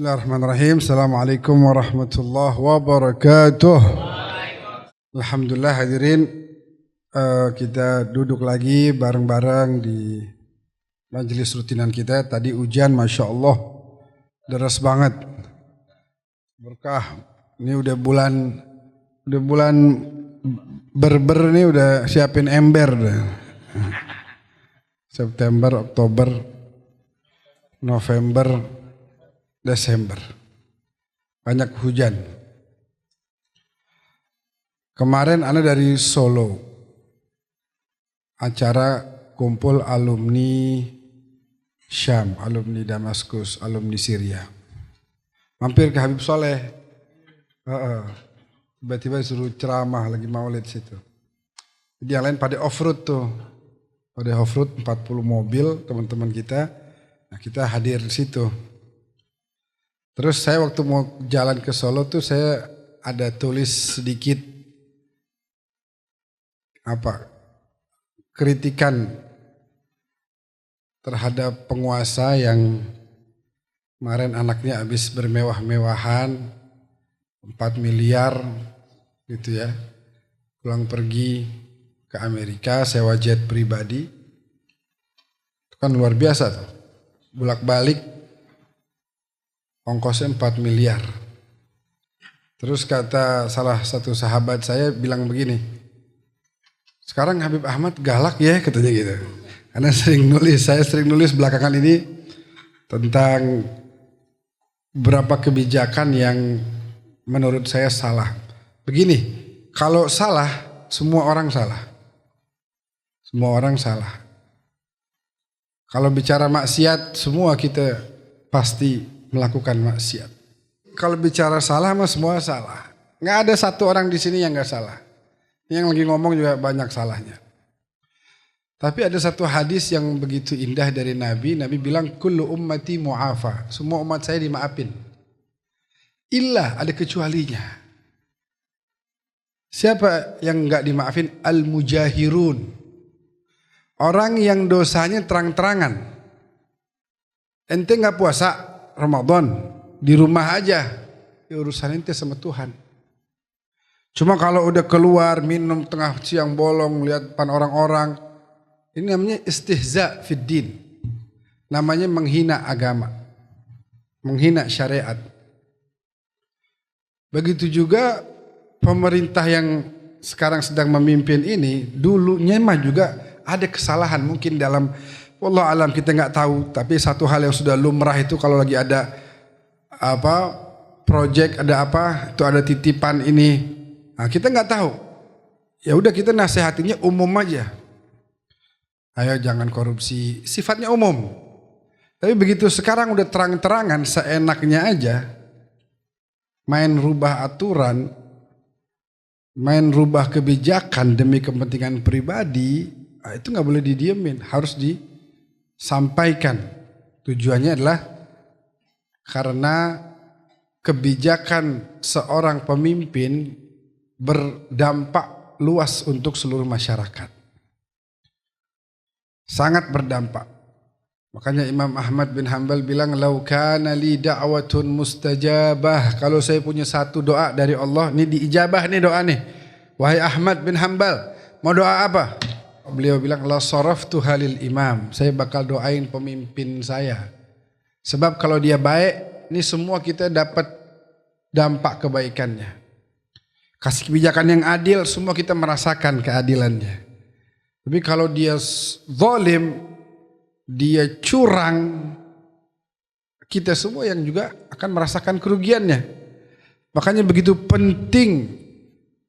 Bismillahirrahmanirrahim. Assalamualaikum warahmatullahi wabarakatuh. Alhamdulillah hadirin, kita duduk lagi bareng-bareng di majelis rutinan kita. Tadi hujan, Masya Allah, deras banget, berkah. Ini udah bulan berber nih, udah siapin ember. September, Oktober, November, Desember, banyak hujan. Kemarin Ana dari Solo, acara kumpul alumni Syam, alumni Damaskus, alumni Syria. Mampir ke Habib Soleh, tiba-tiba suruh ceramah lagi maulid situ. Jadi yang lain pada off-road tuh, pada off-road 40 mobil teman-teman kita. Nah, kita hadir di situ. Terus saya waktu mau jalan ke Solo tuh saya ada tulis sedikit kritikan terhadap penguasa yang kemarin anaknya habis bermewah-mewahan 4 miliar gitu ya, pulang pergi ke Amerika sewa jet pribadi. Itu kan luar biasa tuh, bolak-balik ongkosnya 4 miliar. Terus kata salah satu sahabat saya bilang begini, sekarang Habib Ahmad galak ya, katanya gitu. Karena saya sering nulis belakangan ini tentang beberapa kebijakan yang menurut saya salah. Begini, kalau salah, semua orang salah. Semua orang salah. Kalau bicara maksiat, semua kita pasti melakukan maksiat. Kalau bicara salah mah semua salah. Nggak ada satu orang di sini yang nggak salah. Yang lagi ngomong juga banyak salahnya. Tapi ada satu hadis yang begitu indah dari Nabi. Nabi bilang, kullu ummati mu'afa. Semua umat saya dimaafin. Illa, ada kecualinya. Siapa yang nggak dimaafin? Al-mujahirun. Orang yang dosanya terang-terangan. Ente nggak puasa Ramadan, di rumah aja, ya urusan ente sama Tuhan. Cuma kalau udah keluar minum tengah siang bolong, lihat depan orang-orang, ini namanya istihza fid din, namanya menghina agama, menghina syariat. Begitu juga pemerintah yang sekarang sedang memimpin ini, dulunya mah juga ada kesalahan mungkin dalam, wallah alam kita nggak tahu, tapi satu hal yang sudah lumrah itu kalau lagi ada project, ada itu ada titipan ini, nah, kita nggak tahu, ya udah kita nasihatinya umum aja, ayo jangan korupsi, sifatnya umum. Tapi begitu sekarang udah terang-terangan seenaknya aja, main rubah aturan, main rubah kebijakan demi kepentingan pribadi, nah, itu nggak boleh didiemin, harus sampaikan. Tujuannya adalah karena kebijakan seorang pemimpin berdampak luas untuk seluruh masyarakat. Sangat berdampak. Makanya Imam Ahmad bin Hanbal bilang, lau kana li da'watun mustajabah. Kalau saya punya satu doa dari Allah, ini diijabah nih doa nih. Wahai Ahmad bin Hanbal, mau doa apa? Beliau bilang, la saraftu halil imam, saya bakal doain pemimpin saya. Sebab kalau dia baik, ini semua kita dapat dampak kebaikannya. Kasih kebijakan yang adil, semua kita merasakan keadilannya. Tapi kalau dia zalim, dia curang, kita semua yang juga akan merasakan kerugiannya. Makanya begitu penting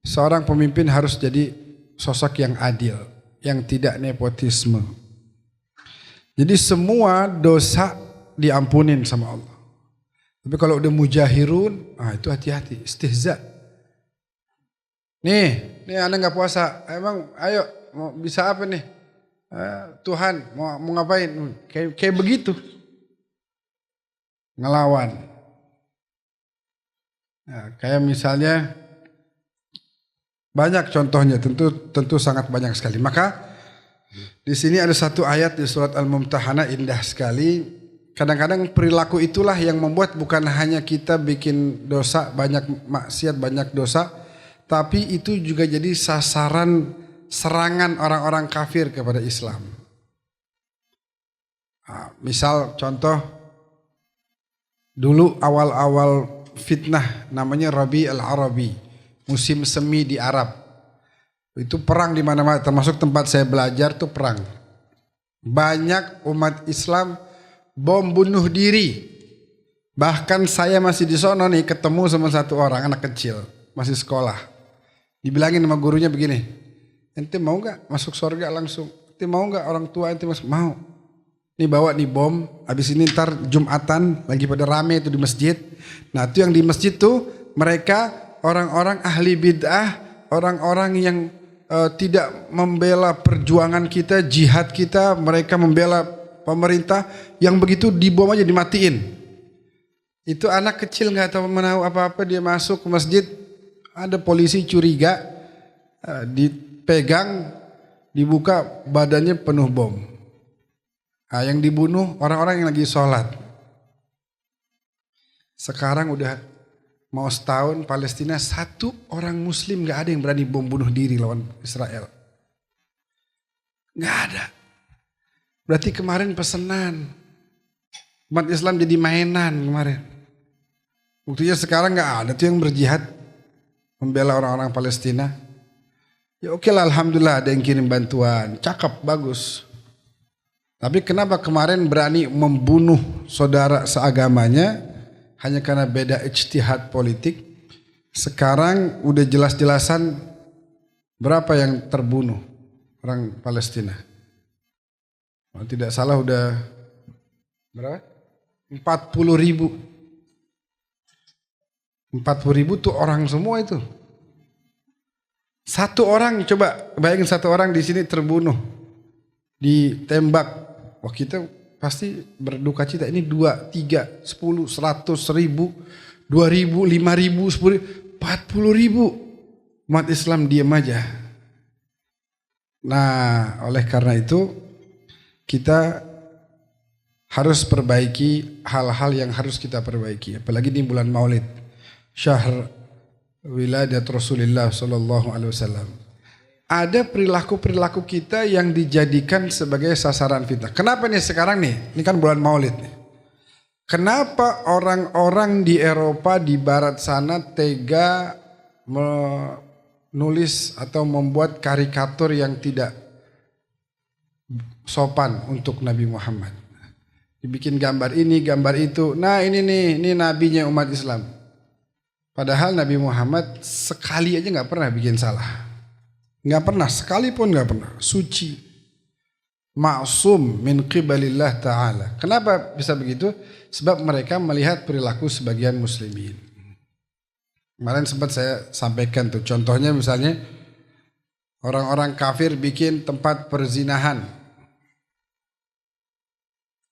seorang pemimpin harus jadi sosok yang adil, yang tidak nepotisme. Jadi semua dosa diampunin sama Allah. Tapi kalau udah mujahirun, itu hati-hati, istihza. Nih Anda nggak puasa, emang ayo mau bisa apa nih? Tuhan mau ngapain? Kayak begitu, ngelawan. Nah, kayak misalnya banyak contohnya, tentu sangat banyak sekali. Maka di sini ada satu ayat di surat Al-Mumtahanah indah sekali. kadang-kadang perilaku itulah yang membuat bukan hanya kita bikin dosa, banyak maksiat, banyak dosa, tapi itu juga jadi sasaran serangan orang-orang kafir kepada Islam. Nah, misal contoh, dulu awal-awal fitnah namanya Rabi al-Arabi, musim semi di Arab. Itu perang di mana-mana, termasuk tempat saya belajar tuh perang. Banyak umat Islam bom bunuh diri. Bahkan saya masih di sono nih ketemu sama satu orang anak kecil, masih sekolah. Dibilangin sama gurunya begini, ente mau gak masuk surga langsung? Ente mau gak orang tua ente masuk? Mau. Nih bawa nih bom, habis ini ntar Jumatan lagi pada rame itu di masjid. Nah itu yang di masjid tuh mereka orang-orang ahli bid'ah, orang-orang yang tidak membela perjuangan kita, jihad kita, mereka membela pemerintah, yang begitu dibom aja dimatiin. Itu anak kecil nggak tahu menahu apa-apa, dia masuk ke masjid, ada polisi curiga, dipegang, dibuka badannya penuh bom. Nah, yang dibunuh orang-orang yang lagi sholat. Sekarang udah mau setahun Palestina, satu orang Muslim nggak ada yang berani bom bunuh diri lawan Israel. Nggak ada. Berarti kemarin pesenan. Umat Islam jadi mainan kemarin. Buktinya sekarang nggak ada tuh yang berjihad membela orang-orang Palestina. Ya oke lah, alhamdulillah ada yang kirim bantuan, cakep, bagus. Tapi kenapa kemarin berani membunuh saudara seagamanya hanya karena beda ijtihad politik? Sekarang udah jelas-jelasan berapa yang terbunuh orang Palestina. Kalau tidak salah udah berapa? 40.000. 40.000 tuh orang semua itu. Satu orang, coba bayangin satu orang di sini terbunuh, ditembak. Wah kita pasti berduka cita. Ini 2, 3, 10, 100, 1000, 2000, 5000, 10.000, 40.000. Umat Islam diam aja. Nah oleh karena itu kita harus perbaiki hal-hal yang harus kita perbaiki. Apalagi di bulan Maulid, syahr wiladat Rasulullah sallallahu alaihi wasallam. Ada perilaku-perilaku kita yang dijadikan sebagai sasaran fitnah. Kenapa nih sekarang nih? Ini kan bulan Maulid nih. Kenapa orang-orang di Eropa, di barat sana tega menulis atau membuat karikatur yang tidak sopan untuk Nabi Muhammad? Dibikin gambar ini, gambar itu. Nah ini nih, ini nabinya umat Islam. Padahal Nabi Muhammad sekali aja gak pernah bikin salah. Gak pernah, sekalipun gak pernah. Suci. Ma'sum min qibalillah ta'ala. Kenapa bisa begitu? Sebab mereka melihat perilaku sebagian muslimin. Kemarin sempat saya sampaikan tuh. Contohnya misalnya orang-orang kafir bikin tempat perzinahan.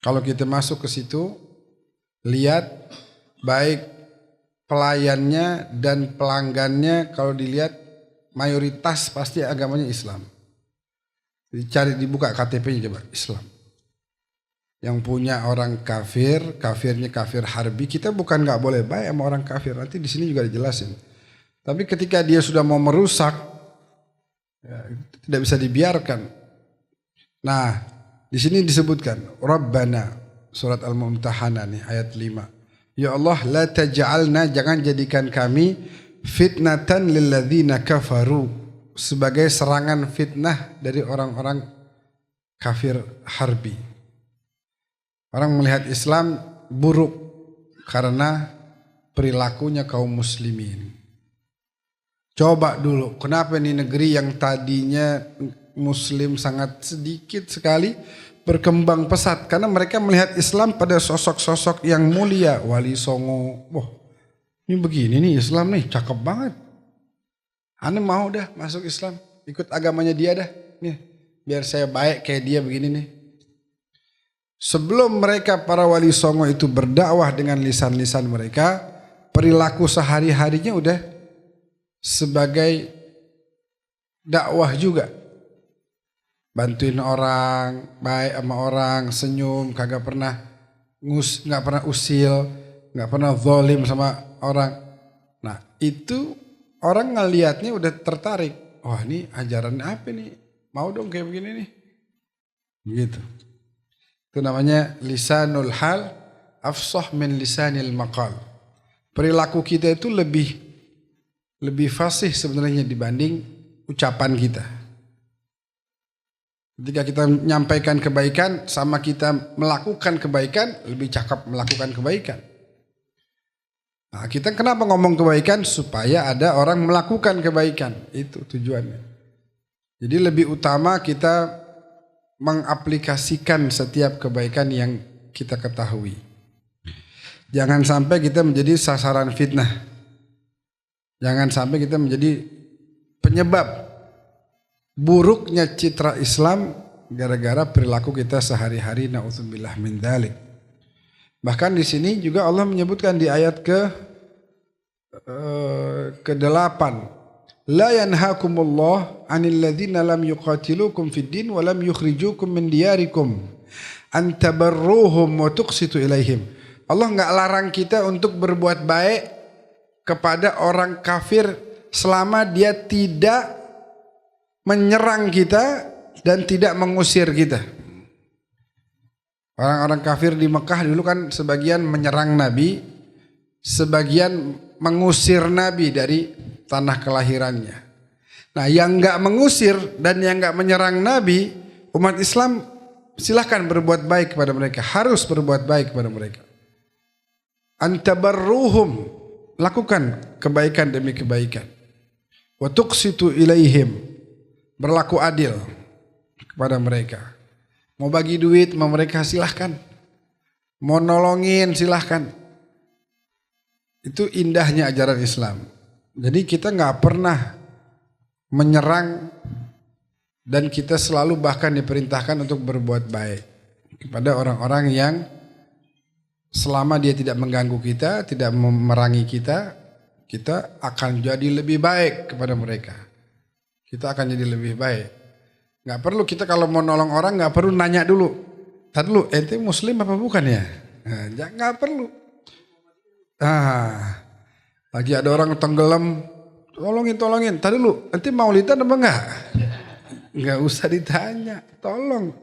Kalau kita masuk ke situ, lihat baik pelayannya dan pelanggannya, kalau dilihat mayoritas pasti agamanya Islam. Dicari, dibuka KTP-nya coba, Islam. Yang punya orang kafir, kafirnya kafir harbi, kita bukan nggak boleh baik sama orang kafir. Nanti di sini juga dijelasin. Tapi ketika dia sudah mau merusak, ya, tidak bisa dibiarkan. Nah, di sini disebutkan Rabbana, surat Al-Mumtahanah nih ayat 5. Ya Allah, la taj'alna, jangan jadikan kami fitnatan lilladzina kafaru, sebagai serangan fitnah dari orang-orang kafir harbi. Orang melihat Islam buruk karena perilakunya kaum muslimin. Coba dulu, kenapa ini negeri yang tadinya muslim sangat sedikit sekali berkembang pesat? Karena mereka melihat Islam pada sosok-sosok yang mulia. Wali Songo, wah ini begini nih Islam nih, cakep banget. Ane mau dah masuk Islam, ikut agamanya dia dah, nih biar saya baik kayak dia begini nih. Sebelum mereka para wali songo itu berdakwah dengan lisan-lisan mereka, perilaku sehari-harinya udah sebagai dakwah juga. Bantuin orang, baik sama orang, senyum, kagak pernah nggak pernah usil, nggak pernah zalim sama orang. Nah itu orang ngelihatnya udah tertarik. Wah ini ajaran apa nih? Mau dong kayak begini nih. Gitu. Itu namanya lisanul hal afsah min lisanil maqal. Perilaku kita itu lebih fasih sebenarnya dibanding ucapan kita. Ketika kita menyampaikan kebaikan sama kita melakukan kebaikan, lebih cakap melakukan kebaikan. Nah, kita kenapa ngomong kebaikan? Supaya ada orang melakukan kebaikan. Itu tujuannya. Jadi lebih utama kita mengaplikasikan setiap kebaikan yang kita ketahui. Jangan sampai kita menjadi sasaran fitnah. Jangan sampai kita menjadi penyebab buruknya citra Islam gara-gara perilaku kita sehari-hari, na'udzubillah min dzalik. Bahkan di sini juga Allah menyebutkan di ayat ke-8, la yanhaakumullah 'anil ladzina lam yuqatilukum fid din wa lam yukhrijukum min diyarikum an tabarruhum wa tuqsitu ilaihim. Allah enggak larang kita untuk berbuat baik kepada orang kafir selama dia tidak menyerang kita dan tidak mengusir kita. Orang-orang kafir di Mekah dulu kan sebagian menyerang Nabi, sebagian mengusir Nabi dari tanah kelahirannya. Nah yang enggak mengusir dan yang enggak menyerang Nabi, umat Islam silahkan berbuat baik kepada mereka, harus berbuat baik kepada mereka. Antabarruhum, lakukan kebaikan demi kebaikan. Wa tuqsitu ilaihim, berlaku adil kepada mereka. Mau bagi duit sama mereka silahkan. Mau nolongin silahkan. Itu indahnya ajaran Islam. Jadi kita nggak pernah menyerang dan kita selalu bahkan diperintahkan untuk berbuat baik kepada orang-orang yang selama dia tidak mengganggu kita, tidak memerangi kita, kita akan jadi lebih baik kepada mereka. Kita akan jadi lebih baik. Nggak perlu kita kalau mau nolong orang nggak perlu nanya dulu. Tadi dulu, ente muslim apa bukan ya? Nah, nggak perlu. Lagi ada orang tenggelam, tolongin. Tadi dulu, ente maulidan apa enggak? Nggak usah ditanya, tolong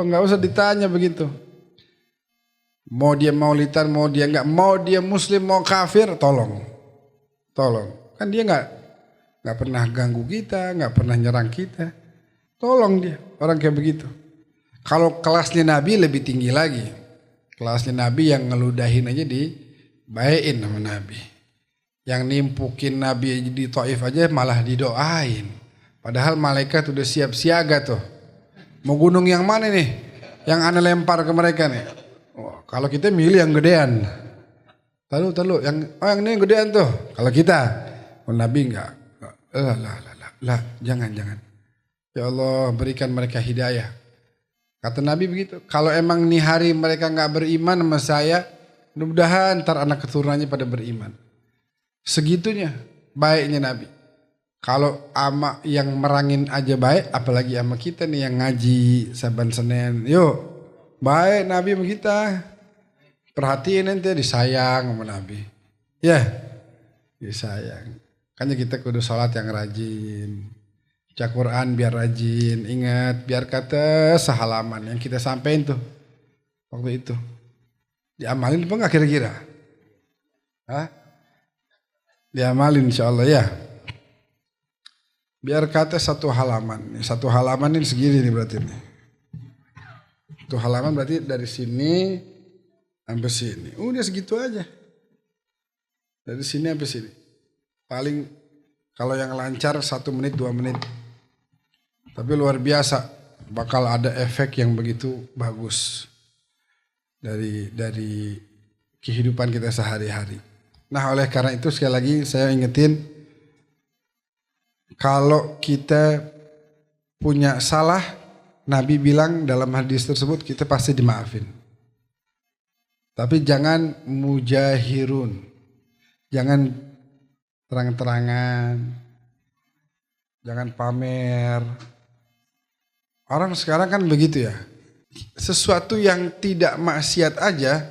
nggak usah ditanya begitu. Mau dia maulidan, mau dia enggak, mau dia muslim, mau kafir, tolong. Kan dia nggak pernah ganggu kita, nggak pernah nyerang kita. Tolong dia, orang kayak begitu. Kalau kelasnya Nabi lebih tinggi lagi. Kelasnya Nabi yang ngeludahin aja dibaikin sama Nabi. Yang nimpukin Nabi di Taif aja malah didoain. Padahal malaikat udah siap siaga tuh. Mau gunung yang mana nih? Yang aneh lempar ke mereka nih. Oh, kalau kita milih yang gedean. Tahu yang ini yang gedean tuh. Kalau kita, Nabi enggak. Jangan. Ya Allah berikan mereka hidayah. Kata Nabi begitu. Kalau emang nih hari mereka nggak beriman sama saya, mudah-mudahan ntar anak keturunannya pada beriman. Segitunya baiknya Nabi. Kalau ama yang merangin aja baik, apalagi sama kita nih yang ngaji saban Senin. Yuk, baik Nabi sama kita. Perhatiin nanti disayang sama Nabi. Ya, disayang. Makanya kita kudu sholat yang rajin. Baca Quran biar rajin. Ingat biar kata sehalaman yang kita sampein tuh. Waktu itu. Diamalin apa enggak kira-kira? Diamalin insya Allah ya. Biar kata satu halaman. Satu halaman ini segini nih berarti nih. Satu halaman berarti dari sini sampai sini. Udah segitu aja. Dari sini sampai sini. Paling kalau yang lancar 1 menit 2 menit. Tapi luar biasa bakal ada efek yang begitu bagus dari kehidupan kita sehari-hari. Nah oleh karena itu sekali lagi saya ingetin, kalau kita punya salah, Nabi bilang dalam hadis tersebut kita pasti dimaafin. Tapi jangan mujahirun, jangan terang-terangan, jangan pamer. Orang sekarang kan begitu ya. sesuatu yang tidak maksiat aja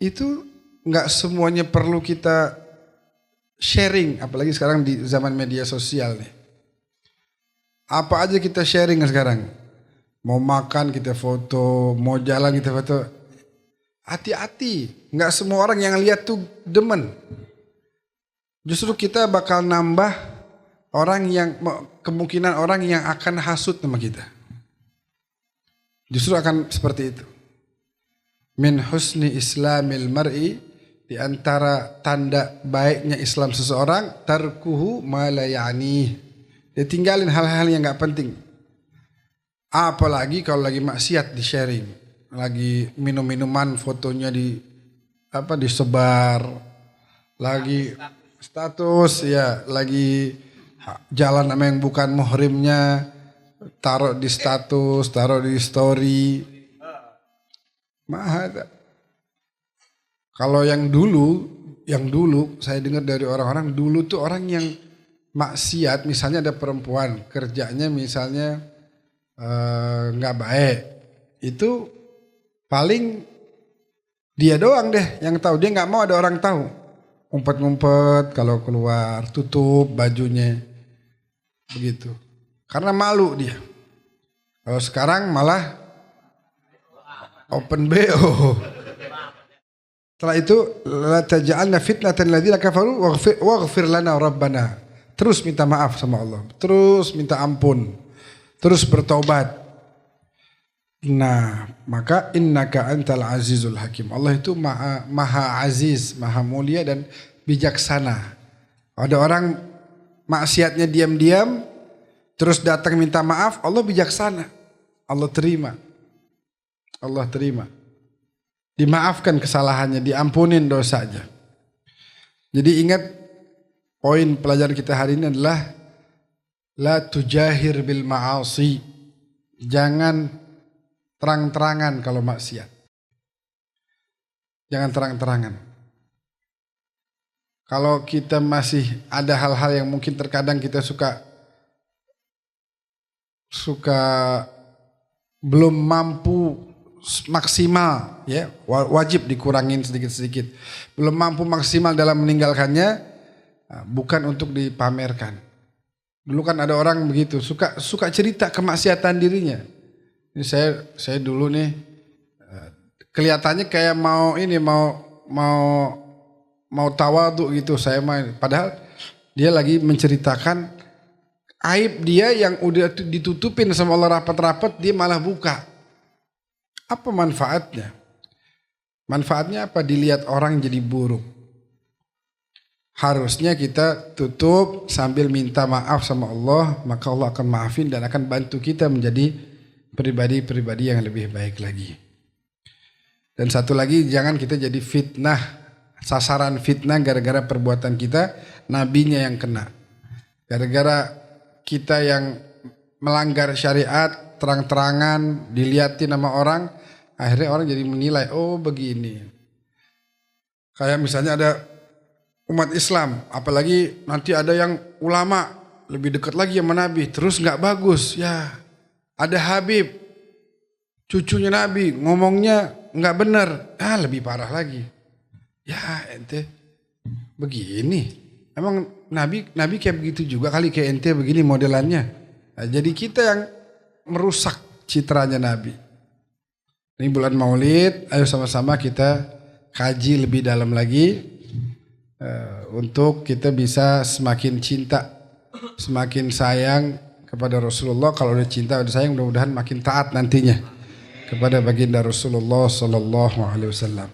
itu nggak semuanya perlu kita sharing, apalagi sekarang di zaman media sosial nih. Apa aja kita sharing sekarang. Mau makan kita foto, mau jalan kita foto. Hati-hati, nggak semua orang yang lihat tuh demen. Justru kita bakal nambah kemungkinan orang yang akan hasut sama kita. Justru akan seperti itu. Min husni islamil mar'i, di antara tanda baiknya Islam seseorang, tarkuhu ma la ya'ni. Dia tinggalin hal-hal yang enggak penting. Apalagi kalau lagi maksiat di sharing, lagi minum-minuman fotonya disebar, lagi status ya, lagi jalan sama yang bukan muhrimnya, taruh di status, taruh di story. Mahal. Kalau yang dulu saya dengar dari orang-orang dulu tuh orang yang maksiat, misalnya ada perempuan kerjanya misalnya nggak baik, itu paling dia doang deh yang tahu, dia nggak mau ada orang tahu. Ngumpet-ngumpet kalau keluar, tutup bajunya, begitu. Karena malu dia. Kalau sekarang malah open BO. Setelah itu, la taj'alna fitnatan ladzina kafaru waghfir lana rabbana. Terus minta maaf sama Allah, terus minta ampun, terus bertobat. Nah, maka innaka antal azizul hakim. Allah itu maha aziz, maha mulia dan bijaksana. Ada orang maksiatnya diam-diam, terus datang minta maaf, Allah bijaksana. Allah terima. Allah terima. Dimaafkan kesalahannya, diampunin dosanya. Jadi ingat, poin pelajaran kita hari ini adalah la tujahir bil ma'asi. Jangan terang-terangan kalau maksiat. Jangan terang-terangan. Kalau kita masih ada hal-hal yang mungkin terkadang kita suka belum mampu maksimal, ya, wajib dikurangin sedikit-sedikit. Belum mampu maksimal dalam meninggalkannya, bukan untuk dipamerkan. Dulu kan ada orang begitu, suka cerita kemaksiatan dirinya. Ini saya dulu nih kelihatannya kayak mau tawadhu gitu, saya main. Padahal dia lagi menceritakan aib dia yang udah ditutupin sama Allah rapat-rapat, dia malah buka. Apa manfaatnya? Manfaatnya apa? Dilihat orang jadi buruk. Harusnya kita tutup sambil minta maaf sama Allah, maka Allah akan maafin dan akan bantu kita menjadi pribadi-pribadi yang lebih baik lagi. Dan satu lagi, jangan kita jadi fitnah, sasaran fitnah gara-gara perbuatan kita, nabinya yang kena. Gara-gara kita yang melanggar syariat, terang-terangan, dilihatin sama orang, akhirnya orang jadi menilai, oh begini. Kayak misalnya ada umat Islam, apalagi nanti ada yang ulama, lebih dekat lagi sama Nabi, terus gak bagus, ya. Ada Habib, cucunya Nabi, ngomongnya nggak benar, lebih parah lagi. Ya ente begini, emang Nabi kayak begitu juga kali, kayak ente begini modelannya. Nah, jadi kita yang merusak citranya Nabi. Ini bulan Maulid, ayo sama-sama kita kaji lebih dalam lagi untuk kita bisa semakin cinta, semakin sayang kepada Rasulullah. Kalau udah cinta, udah sayang, mudah-mudahan makin taat nantinya kepada baginda Rasulullah sallallahu alaihi wasallam.